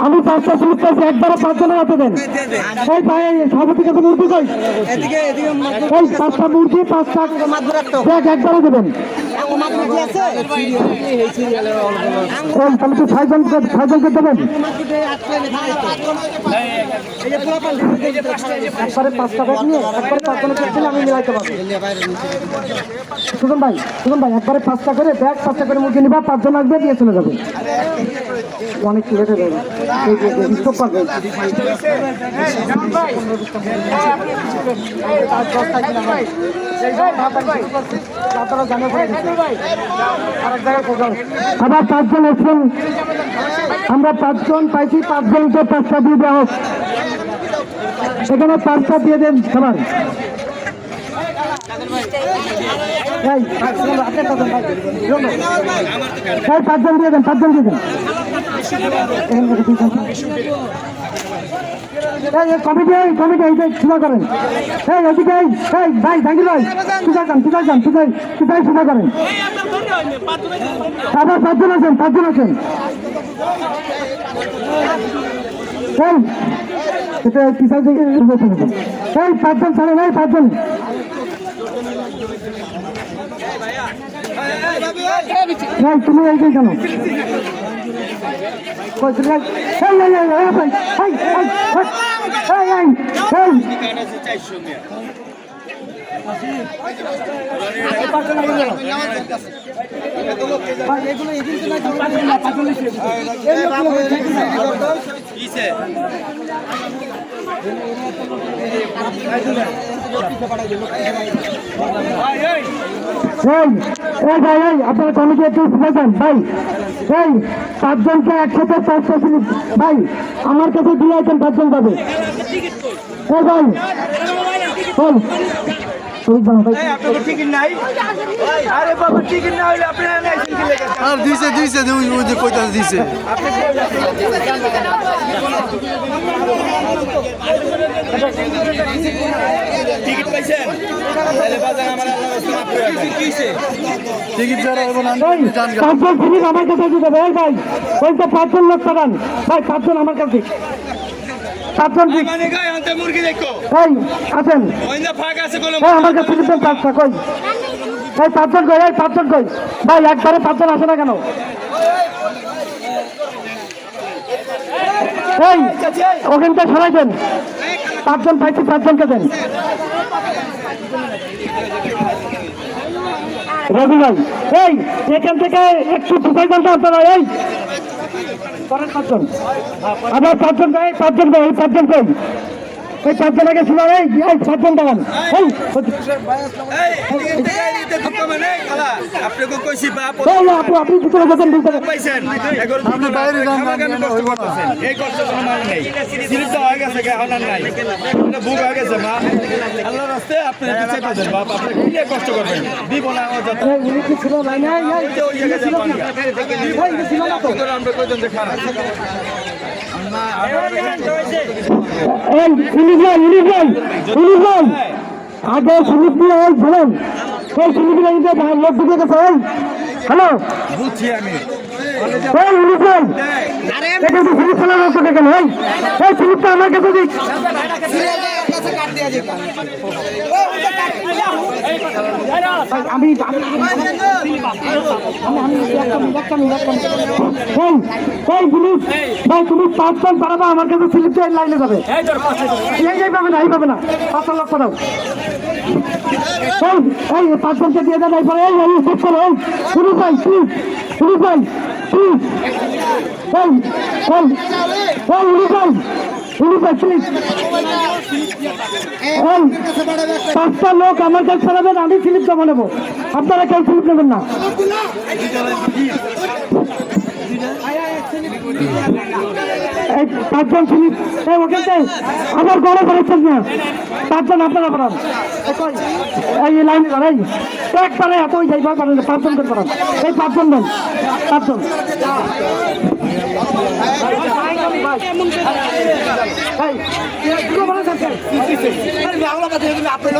আমি 5টা স্লিপ পাইছি, একবারে 5 জনের হাতে দেন। এই ভাই সভাপতি কাছে মুরগি কই? এই 5টা মুরগি 5টা ব্যাগ একবারে দেবেন। তাহলে তো 6জনকে দেবেন। একবারে 5টা ব্যাগ নিয়ে একবারে 5 জনকে দিলে আমি মিলাইতে পারবো। সুজন ভাই একবারে 5টা করে ব্যাগ 5টা করে মুরগি নিবা, 5 জন আসবে দিয়ে চলে যাবে। অনেক লেট হয়ে যাবে, স্টপ পাবে। আবার 5 জন এসছেন, আমরা 5 জন পাইছি, 5 জনকে 5টা দিয়ে দেওয়া হোক। সেখানে 5টা দিয়ে দেন সবার। এই 5 জন দিয়ে দেন, 5 জন দিয়ে দেন। কমিটি সোজা করেন। এদিকে ভাই জাহাঙ্গীর ভাই সোজা যান, সোজা করেন। আবার 5 জন আছেন। এটা কি সাইজ? এই 5 জন ছাড়েন, 5 জন। তুমি এইটাই কেন? আপনারা কমিটি একটু বুঝেছেন ভাই। এই 5 জনকে একসাথে 5টা স্লিপ ভাই আমার কাছে দিয়ে আছেন, 5 জন পাবে। টিকিট পাইছেন? আমার কাছে দিতে হবে। ভাই ওই তো 5 জন লোক পাঠান ভাই, 5 জন আমার কাছে। 5 জন আছেন আমার কাছে দিতেন 5টা কই? এই 5 জন কই? 5 জন কই ভাই? একবারে 5 জন আসে না কেন? এই ওখানটা সরাই দেন। 5 জন পাইছি, 5 জনকে দেন। রবি ভাই এই এখান থেকে একটু ঢুকাই দেন আপনারা। এই 5 জন আবার 5 জন কই? 5 জন কই? এই 5 জন কই? এই 5 জন আগে শোনা। এই 5 জন দাঁড়ান। আপনি ভিতরে বসেন, আপনি বাইরে যান। এই কষ্ট কোনো মানে নেই, সিলিপটা হয়ে গেছে, নাই বুক হয়ে গেছে মা। আল্লাহ রাস্তায় আপনি বাপ, আপনি কি নিয়ে কষ্ট করবেন? দিব না আমার আমরা কইতেন যে খারাপ আগে স্লিপ দিয়ে ধরেন। সেই স্লিপ লোক ঢুকে গেছে। হ্যালো বুঝছি আমি। স্লিপটা আমার কাছে দিক। আমি তুমি 5 জন পারাবা, আমার কাছে স্লিপ দিয়ে লাইনে যাবে। এই পাবে না, 5 লক্ষ দাও। এই 5 জনকে দিয়ে দেন। এই পুলিশ ভাই প্লিজ, পুলিশ ভাই প্লিজ, পুলিশ ভাই প্লিজ। 5টা লোক আমার কাছে ছাড়াবেন, আমি স্লিপ জমা নেবো, আপনারা কেউ স্লিপ নেবেন না। এই 5 জন স্লিপ ওখানে আবার গড়ে করেছেন না। 5 জন আপনারা পড়ান। এই লাইনে করাই একবারে এত যাইবার পারেন। 5 জন করে পড়ান। এই 5 জন দেন, 5 জন। আপনি